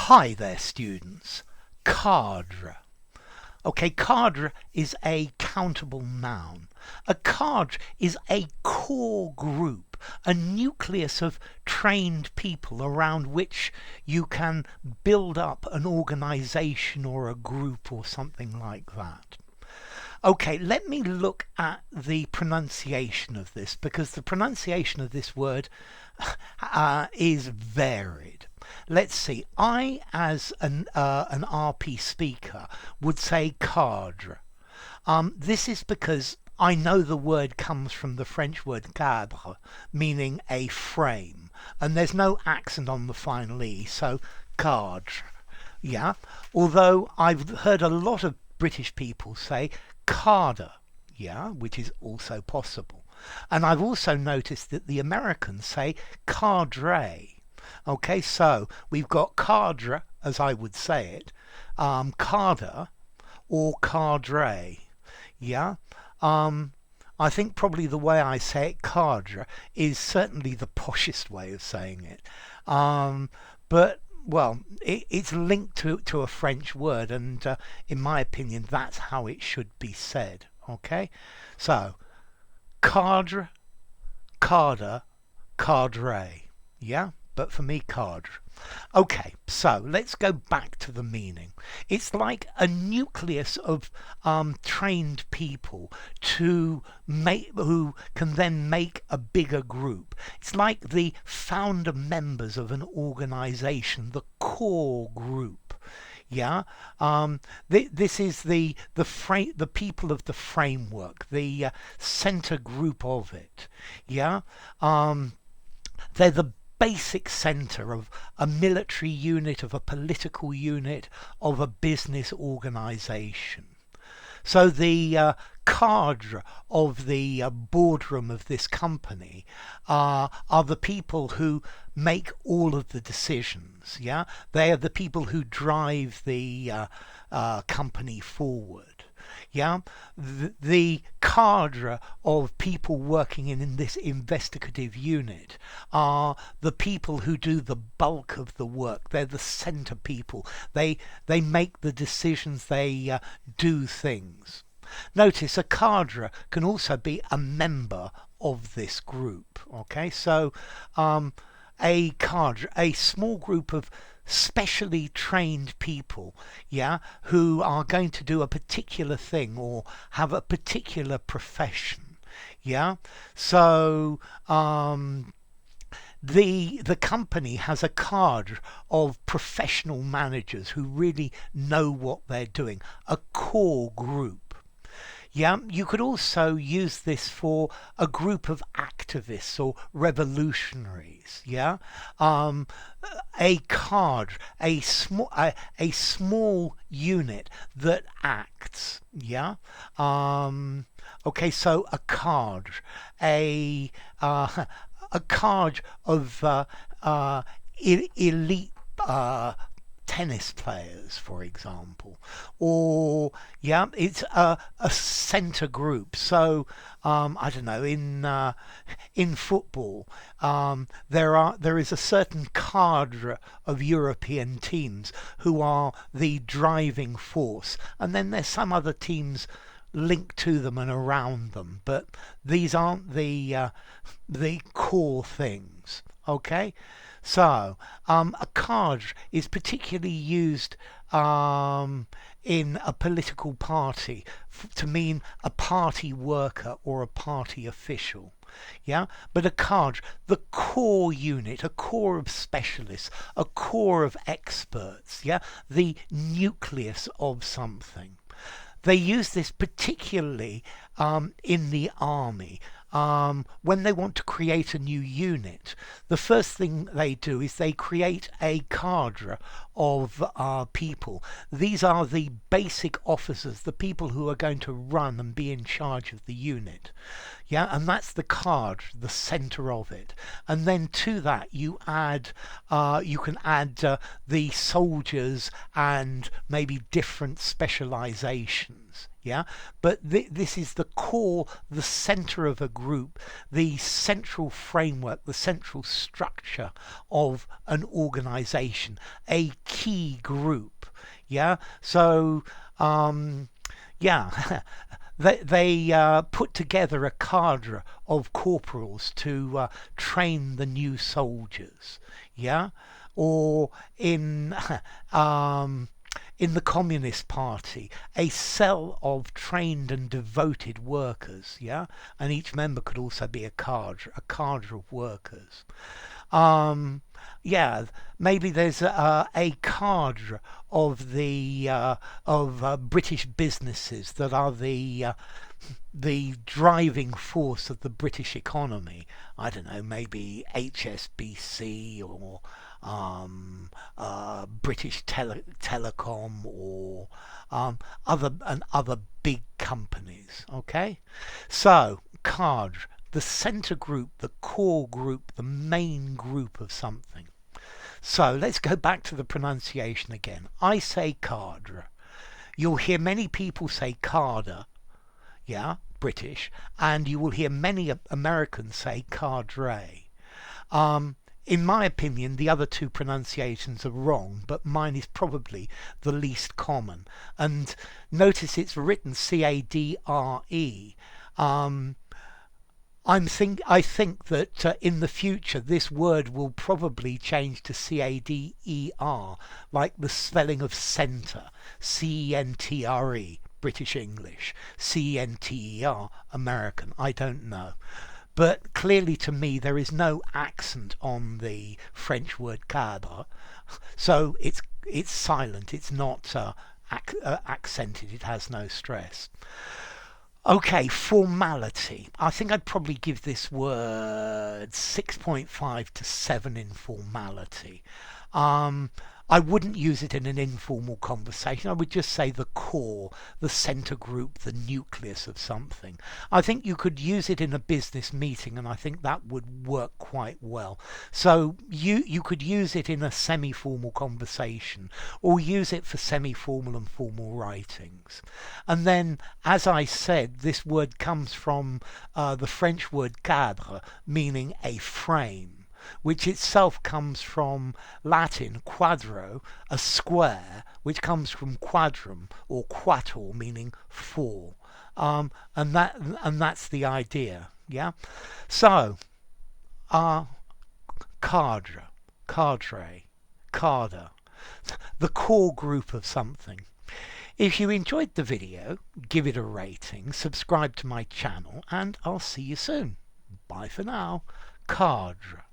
Hi there, students. Cadre. Okay, cadre is a countable noun. A cadre is a core group, a nucleus of trained people around which you can build up an organization or a group or something like that. Okay, let me look at the pronunciation of this, because the pronunciation of this word is varied. Let's see. I, as an RP speaker, would say cadre. This is because I know the word comes from the French word cadre, meaning a frame, and there's no accent on the final E, so cadre. Yeah, although I've heard a lot of British people say Cadre, yeah, which is also possible. And I've also noticed that the Americans say cadre. Okay, so we've got cadre, as I would say it, cadre or cadre. Yeah, I think probably the way I say it, cadre, is certainly the poshest way of saying it. But well, it's linked to a French word, and in my opinion, that's how it should be said. Okay, so cadre, cadre, cadre. Yeah, but for me, cadre. Okay, so let's go back to the meaning. It's like a nucleus of trained people who can then make a bigger group. It's like the founder members of an organization, the core group. Yeah, this is the people of the framework, the center group of it. Yeah, they're the basic center of a military unit, of a political unit, of a business organization. So the cadre of the boardroom of this company are the people who make all of the decisions. Yeah, they are the people who drive the company forward. Yeah, the cadre of people working in this investigative unit are the people who do the bulk of the work. They're the center people. They make the decisions. They do things. Notice a cadre can also be a member of this group. Okay, so a cadre, a small group of specially trained people, yeah, who are going to do a particular thing or have a particular profession. Yeah, so the company has a cadre of professional managers who really know what they're doing, a core group. Yeah, you could also use this for a group of activists or revolutionaries. Yeah, a cadre, a small unit that acts. Yeah, okay, so a cadre, a cadre of elite tennis players, for example, or yeah, it's a center group. So I don't know, in football there is a certain cadre of European teams who are the driving force, and then there's some other teams linked to them and around them, but these aren't the core things. Okay, so a cadre is particularly used in a political party to mean a party worker or a party official. Yeah, but a cadre, the core unit, a core of specialists, a core of experts. Yeah, the nucleus of something. They use this particularly in the army. When they want to create a new unit, the first thing they do is they create a cadre of people. These are the basic officers, the people who are going to run and be in charge of the unit. Yeah, and that's the cadre, the center of it. And then to that you add, you can add the soldiers and maybe different specializations. means, yeah, but this is the core, the center of a group, the central framework, the central structure of an organization, a key group, yeah. So yeah, they put together a cadre of corporals to train the new soldiers, yeah. Or in the Communist Party, a cell of trained and devoted workers, yeah, and each member could also be a cadre of workers. Yeah, maybe there's a cadre of the British businesses that are the driving force of the British economy. I don't know, maybe HSBC or British Telecom or other big companies. Okay, so cadre, the center group, the core group, the main group of something. So let's go back to the pronunciation again. I say cadre. You'll hear many people say cadre, yeah, British, and you will hear many Americans say cadre. In my opinion, the other two pronunciations are wrong, but mine is probably the least common. And notice it's written C-A-D-R-E. I think that in the future this word will probably change to C-A-D-E-R, like the spelling of centre, C-E-N-T-R-E, British English, C-E-N-T-E-R, American, I don't know. But clearly to me there is no accent on the French word cadre, so it's silent, it's not accented, it has no stress. Okay, formality. I think I'd probably give this word 6.5 to 7 in formality. I wouldn't use it in an informal conversation. I would just say the core, the center group, the nucleus of something. I think you could use it in a business meeting, and I think that would work quite well. So you could use it in a semi-formal conversation, or use it for semi-formal and formal writings. And then, as I said, this word comes from the French word cadre, meaning a frame, which itself comes from Latin quadro, a square, which comes from quadrum or quator, meaning four, and that's the idea. Yeah. So, cadre, cadre, the core group of something. If you enjoyed the video, give it a rating, subscribe to my channel, and I'll see you soon. Bye for now. Cadre.